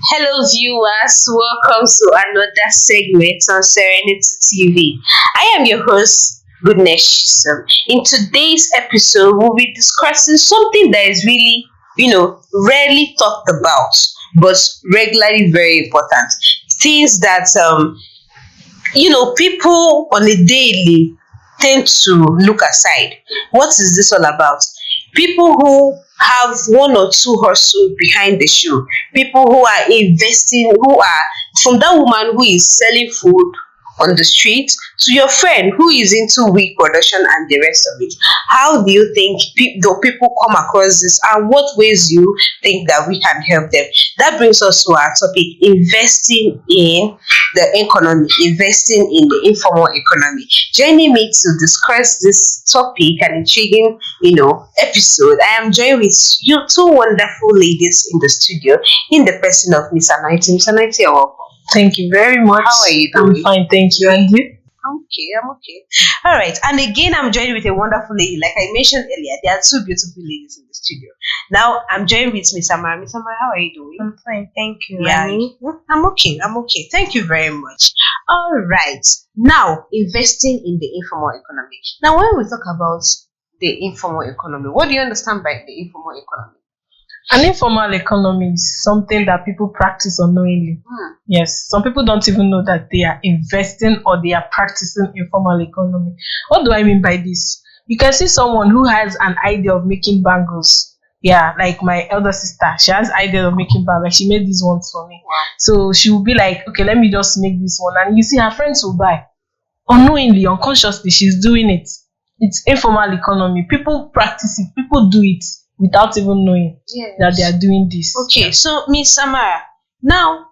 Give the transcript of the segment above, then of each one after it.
Hello, viewers. Welcome to another segment on Serenity TV. I am your host, Goodness Shisam. In today's episode, we'll be discussing something that is really, rarely talked about, but regularly very important. Things that people on a daily tend to look aside. What is this all about? People who have one or two hustle behind the show, people who are investing, who are from that woman who is selling food on the street to your friend who is into wig production and the rest of it. How do you think do people come across this, and what ways do you think that we can help them? That brings us to our topic: investing in the economy, investing in the informal economy. Joining me to discuss this topic and intriguing, episode, I am joined with you two wonderful ladies in the studio, in the person of Miss Anointing. Miss Anointing, you're welcome. Thank you very much. How are you I'm doing? fine, thank you. And you? I'm okay. All right. And again, I'm joined with a wonderful lady. Like I mentioned earlier, there are two beautiful ladies in the studio. Now, I'm joined with Miss Amara. Miss Amara, how are you doing? I'm fine, thank you. Yeah, And you? I'm okay. Thank you very much. All right. Now, investing in the informal economy. Now, when we talk about the informal economy, what do you understand by the informal economy? An informal economy is something that people practice unknowingly. Yes, some people don't even know that they are investing or they are practicing informal economy. What do I mean by this? You can see someone who has an idea of making bangles. Yeah, like my elder sister, she has idea of making bangles. Like she made these ones for me. Wow. So she will be like, okay, let me just make this one. And you see her friends will buy. Unknowingly, unconsciously, she's doing it. It's informal economy. People practice it. People do it without even knowing that they are doing this. Okay, so Miss Samara, now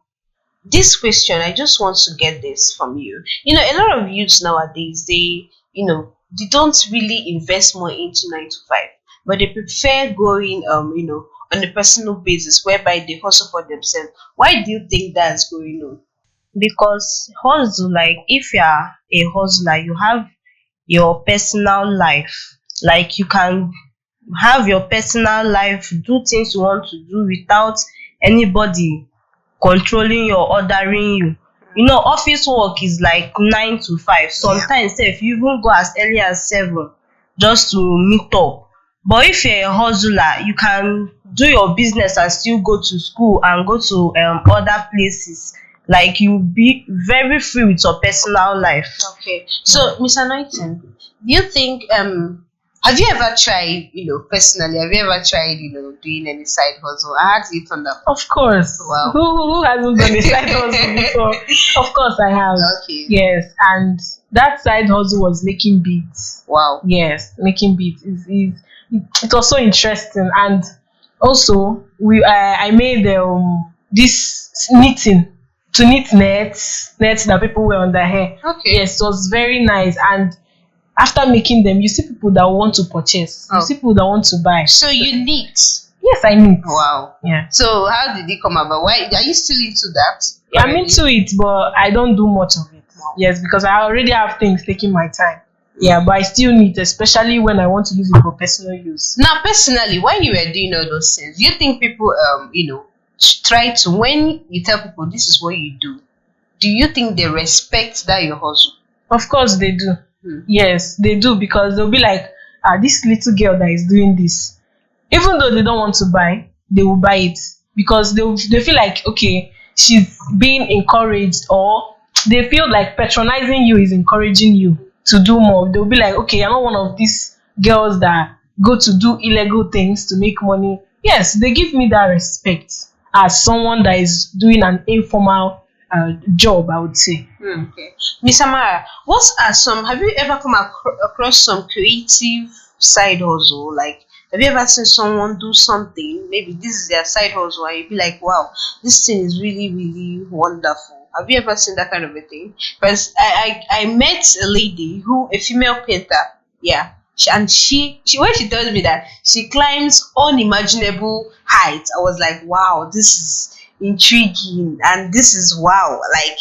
this question, I just want to get this from you. A lot of youths nowadays, they don't really invest more into 9 to 5, but they prefer going, on a personal basis whereby they hustle for themselves. Why do you think that's going on? Because hustle, like if you are a hustler, you have your personal life. Like you can have your personal life, do things you want to do without anybody controlling you or ordering you. Office work is like 9 to 5. Sometimes if you even go as early as 7 just to meet up. But if you're a hustler, you can do your business and still go to school and go to other places. Like you be very free with your personal life. Okay, so Miss Anointing, do you think have you ever tried, personally, have you ever tried, doing any side hustle? I had it on that. Of course. Wow. Who hasn't done a side hustle before? Of course I have. Okay. Yes, and that side hustle was making beats. Wow. Yes, making beats it was so interesting. And also I made this knitting to knit nets that people wear on their hair. Okay. Yes, it was very nice. And after making them, you see people that want to purchase. You see people that want to buy. So you knit. Yes, I knit. Wow. Yeah. So how did it come about? Why are you still into that? I'm into it, but I don't do much of it. Wow. Yes, because I already have things taking my time. Yeah, but I still need, especially when I want to use it for personal use. Now, personally, when you were doing all those things, do you think people, try to, when you tell people this is what you do you think they respect that your hustle? Of course they do. Yes, they do, because they'll be like, this little girl that is doing this. Even though they don't want to buy, they will buy it because they feel like, okay, she's being encouraged, or they feel like patronizing you is encouraging you to do more. They'll be like, okay, I'm not one of these girls that go to do illegal things to make money. Yes, they give me that respect as someone that is doing an informal job, I would say. Okay. Miss Amara, have you ever come across some creative side hustle? Like, have you ever seen someone do something, maybe this is their side hustle, and you'd be like, wow, this thing is really, really wonderful? Have you ever seen that kind of a thing? Because I met a lady a female painter, yeah. She when she tells me that she climbs unimaginable heights, I was like, wow, this is intriguing, and this is wow. Like,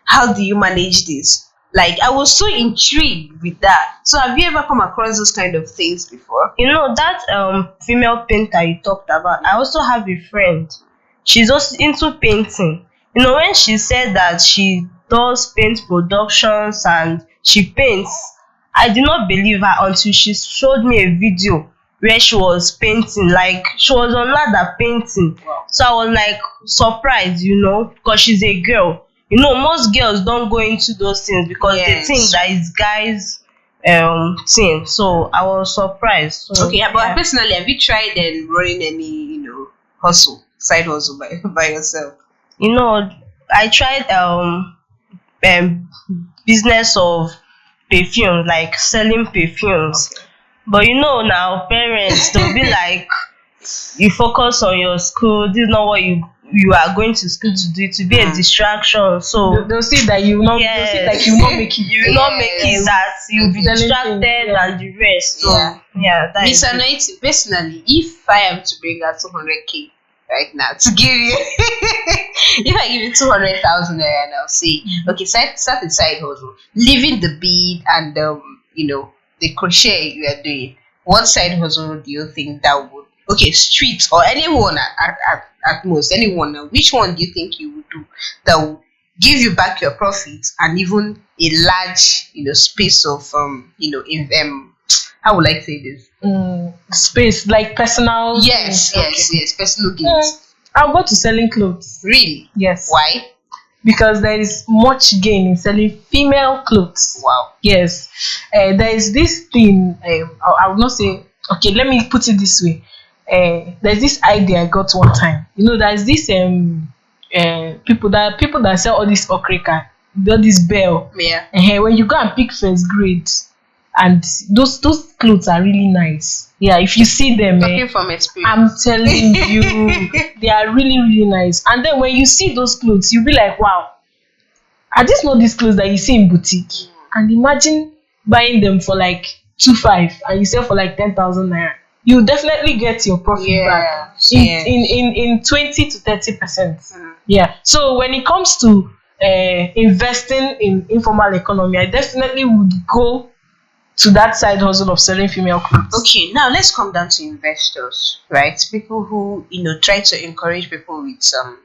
how do you manage this? Like, I was so intrigued with that. So have you ever come across those kind of things before? That female painter you talked about, I also have a friend. she's also into painting. You know, when she said that she does paint productions and she paints, I did not believe her until she showed me a video where she was painting, like she was on ladder painting. Wow. So I was like surprised, because she's a girl. Most girls don't go into those things because they Yes. think that it's guys thing. So I was surprised. So, Okay, but personally, have you tried running any, hustle, side hustle by yourself? I tried um business of perfume, like selling perfumes. Okay. But now parents they'll be like, you focus on your school. This is not what you are going to school to do. To be a distraction. So They'll see that you will not. They'll see that you will not make it. you will not make it, Yes. that you'll be Selling distracted things, yeah. and the rest. So Yeah. that Miss is it. Anointing, personally, if I am to bring her 200K right now to give you, if I give you 200,000 naira and I'll say, okay, start a side hustle, leaving the bead and the crochet you are doing. What side hustle do you think that would? Okay, street or anyone at most, anyone. Which one do you think you would do that will give you back your profits and even a large, space of how would I say this? Space like personal. Yes, things. Okay. yes, personal gains. I'll go to selling clothes. Really? Yes. Why? Because there is much gain in selling female clothes. Wow. Yes. There is this thing. I would not say. Okay, let me put it this way. There's this idea I got one time. There's this people that sell all this okrika, all this bell. Yeah. When you go and pick first grade, and those clothes are really nice. Yeah, if you see them, Talking from experience. I'm telling you, they are really, really nice. And then when you see those clothes, you'll be like, wow, are these not these clothes that you see in boutique? And imagine buying them for like 2,500 and you sell for like 10,000 naira. You definitely get your profit back in 20 to 30%. Yeah. So when it comes to investing in informal economy, I definitely would go to that side hustle of selling female clothes. Okay, now let's come down to investors, right? People who try to encourage people with some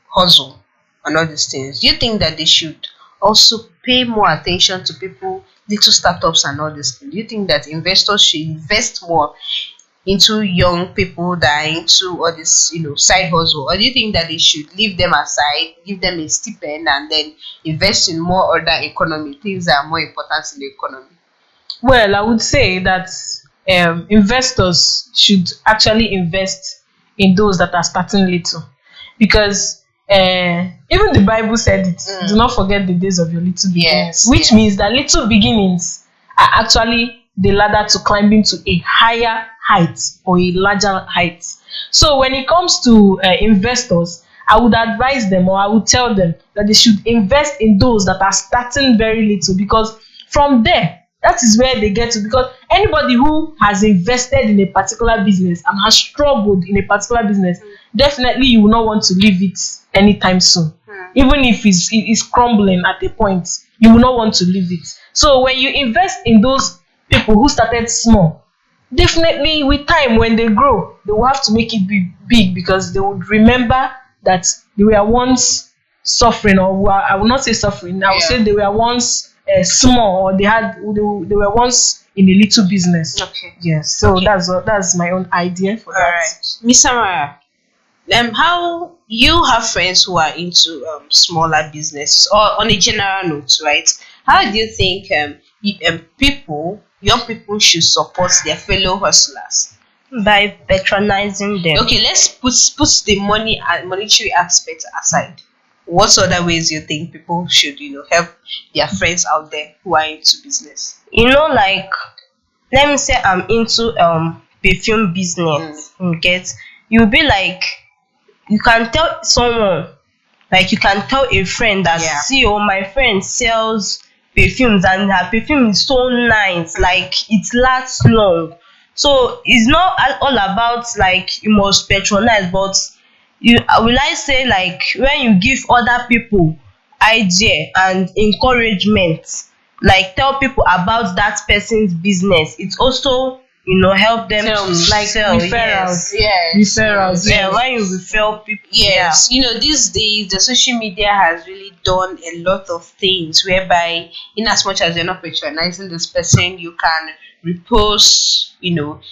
hustle and all these things. Do you think that they should also pay more attention to people, little startups and all these things? Do you think that investors should invest more into young people that are into all this side hustle, or do you think that they should leave them aside, give them a stipend, and then invest in more other economy, things that are more important in the economy? Well, I would say that investors should actually invest in those that are starting little, because even the Bible said it. Do not forget the days of your little beginnings, Yes, which means that little beginnings are actually the ladder to climbing to a higher height or a larger height. So when it comes to investors, I would advise them, or I would tell them that they should invest in those that are starting very little, because from there, that is where they get to. Because anybody who has invested in a particular business and has struggled in a particular business, definitely you will not want to leave it anytime soon. Even if it's crumbling at a point, you will not want to leave it. So when you invest in those people who started small, definitely with time, when they grow, they will have to make it big, because they would remember that they were once suffering, or I will not say suffering, I will say they were once small, or they were once in a little business. Okay. Yes. So that's my own idea for All that. right, Miss Samara. How you have friends who are into smaller business, or on a general note, right? How do you think young people should support their fellow hustlers? By patronizing them. Okay, let's put the monetary aspect aside. What other ways you think people should help their friends out there who are into business? Like, let me say I'm into perfume business. You'll be like, you can tell someone, like you can tell a friend that, see, my friend sells perfumes and her perfume is so nice, like it lasts long. So it's not all about like you must patronize, but will I say, like, when you give other people idea and encouragement, like tell people about that person's business, it also help them to Sales, like sell. referrals. Yes. Yes. Referrals, Yeah, yes. when you refer people. Yes, these days the social media has really done a lot of things whereby, in as much as you're not patronizing this person, you can repost,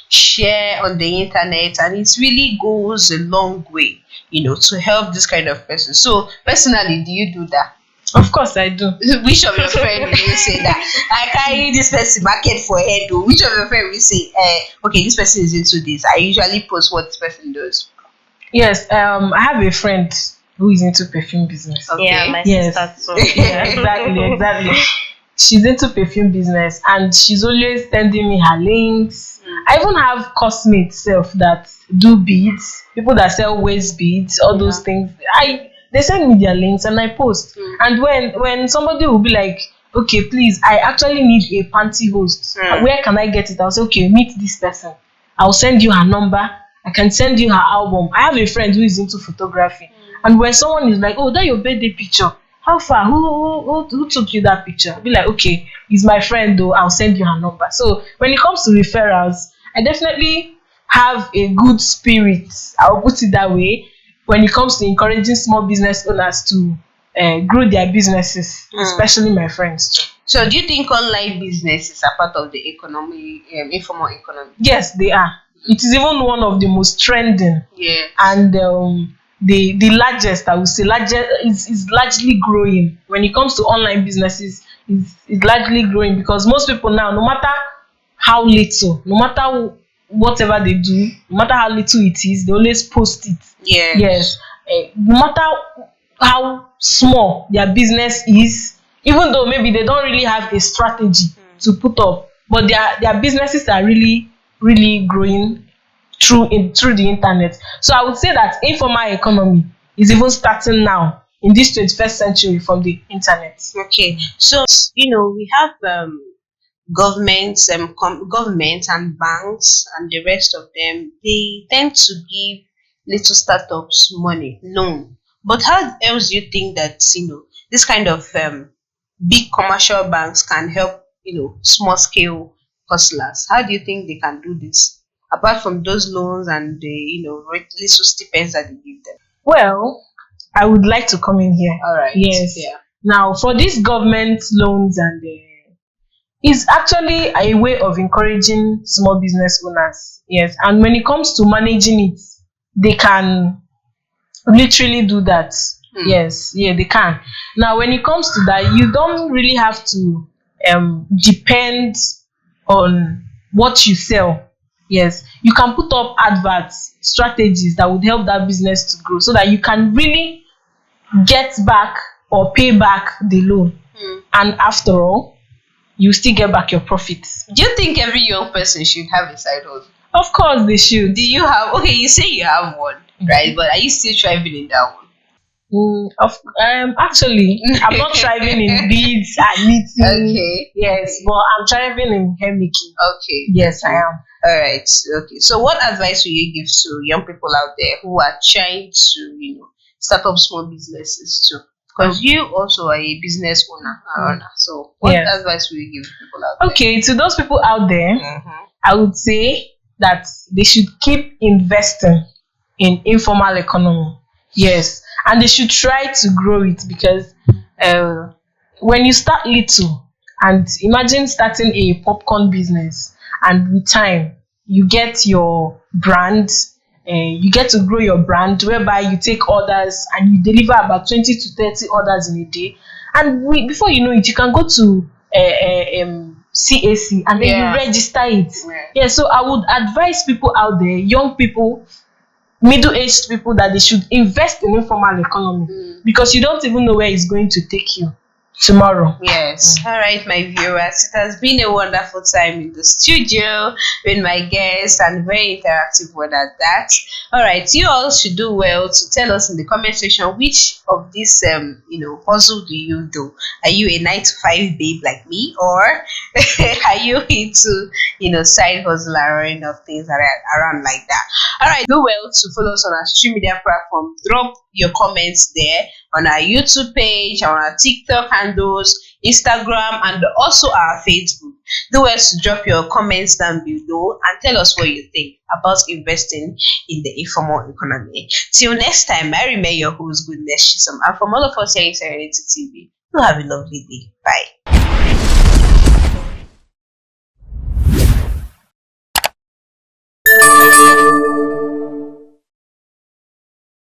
share on the internet, and it really goes a long way, to help this kind of person. So, personally, do you do that? Of course I do. Which of your friend will you say that I carry this person market for head? Or which of your friend will say, okay, this person is into this? I usually post what this person does. Yes, I have a friend who is into perfume business. Okay. Yeah, my Yes. sister too. Yeah, exactly. She's into perfume business and she's always sending me her links. I even have cosmates self that do beads, people that sell waist beads, all those things. They send me their links and I post. And when somebody will be like, okay, please, I actually need a pantyhose. Where can I get it? I'll say, okay, meet this person. I'll send you her number. I can send you her album. I have a friend who is into photography. And when someone is like, oh, that your birthday picture. How far? Who took you that picture? I'll be like, okay, he's my friend though. I'll send you her number. So when it comes to referrals, I definitely have a good spirit. I'll put it that way. When it comes to encouraging small business owners to grow their businesses, especially my friends too. So, do you think online businesses are part of the economy, informal economy? Yes, they are. It is even one of the most trending Yeah. and the largest, I would say, is largely growing. When it comes to online businesses, is largely growing because most people now, no matter how little, no matter whatever they do, no matter how little it is, they always post it. Yeah. Yes. No matter how small their business is, even though maybe they don't really have a strategy to put up, but their businesses are really, really growing through the internet. So I would say that informal economy is even starting now in this 21st century from the internet. Okay. So, we have governments, governments and banks and the rest of them. They tend to give little startups money, loan. But how else do you think that this kind of big commercial banks can help small scale hustlers? How do you think they can do this apart from those loans and the little stipends that they give them? Well, I would like to come in here. All right. Yes. Yeah. Now, for these government loans and is actually a way of encouraging small business owners. Yes, and when it comes to managing it, they can literally do that. Yes, yeah, they can. Now, when it comes to that, you don't really have to depend on what you sell. Yes, you can put up adverts, strategies that would help that business to grow so that you can really get back or pay back the loan. And after all, you still get back your profits. Do you think every young person should have a side hustle? Of course they should. Do you have, okay, you say you have one, right? But are you still thriving in that one? Actually, I'm not thriving in beads and knitting. Okay. Yes, but I'm thriving in hair making. Okay. Yes, I am. All right. Okay. So, what advice will you give to young people out there who are trying to, start up small businesses too? Because you also are a business owner. So, what advice will you give people out there? Okay, to those people out there, I would say that they should keep investing in informal economy. Yes, and they should try to grow it because when you start little, and imagine starting a popcorn business, and with time you get your brand, you get to grow your brand whereby you take orders and you deliver about 20 to 30 orders in a day, and before you know it, you can go to CAC and then you register it. Yeah, so I would advise people out there, young people, middle-aged people, that they should invest in informal economy because you don't even know where it's going to take you tomorrow. Yes. All right, my viewers. It has been a wonderful time in the studio with my guests and very interactive one at that. All right, you all should do well to tell us in the comment section which of this hustle do you do? Are you a 9 to 5 babe like me, or are you into side hustle and running of things around like that? All right, do well to follow us on our social media platform. Drop your comments there on our YouTube page, on our TikTok handles, Instagram, and also our Facebook. Do well to drop your comments down below and tell us what you think about investing in the informal economy. Till next time, I remain your host, Goodness Chisholm, and from all of us here in Serenity TV, you have a lovely day. Bye.